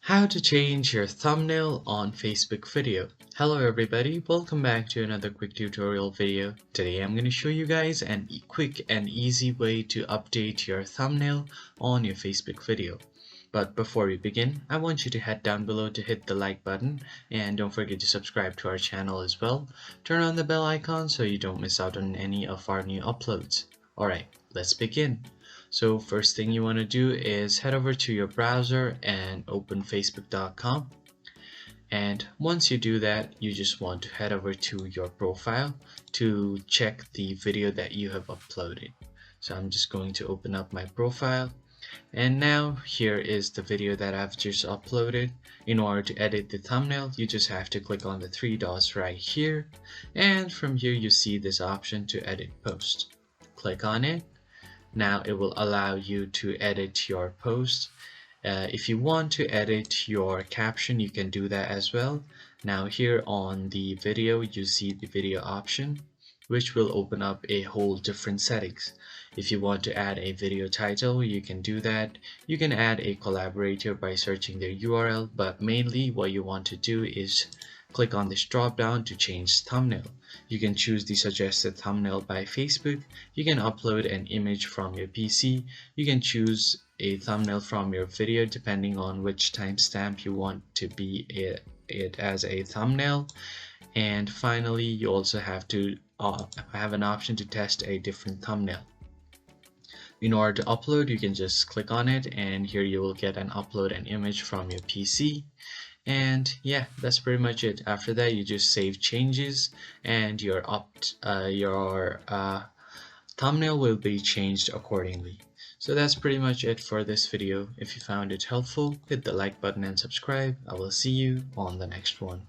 How to change your thumbnail on Facebook video. Hello everybody, welcome back to another quick tutorial video. Today I'm going to show you guys a quick and easy way to update your thumbnail on your Facebook video. But before we begin, I want you to head down below to hit the like button and don't forget to subscribe to our channel as well. Turn on the bell icon so you don't miss out on any of our new uploads. Alright, let's begin. So first thing you want to do is head over to your browser and open facebook.com, and once you do that you just want to head over to your profile to check the video that you have uploaded. So I'm just going to open up my profile, and now here is the video that I've just uploaded. In order to edit the thumbnail, you just have to click on the three dots right here, and from here you see this option to edit post. Click on it. Now it will allow you to edit your post. If you want to edit your caption, you can do that as well. Now here on the video, you see the video option, which will open up a whole different settings. If you want to add a video title, you can do that. You can add a collaborator by searching their URL, but mainly what you want to do is click on this drop down to change thumbnail. You can choose the suggested thumbnail by Facebook. You can upload an image from your PC. You can choose a thumbnail from your video depending on which timestamp you want to be it as a thumbnail. And finally, you also have to have an option to test a different thumbnail. In order to upload, you can just click on it, and here you will get an upload an image from your PC. And yeah, that's pretty much it. After that, you just save changes and your thumbnail will be changed accordingly. So that's pretty much it for this video. If you found it helpful, hit the like button and subscribe. I will see you on the next one.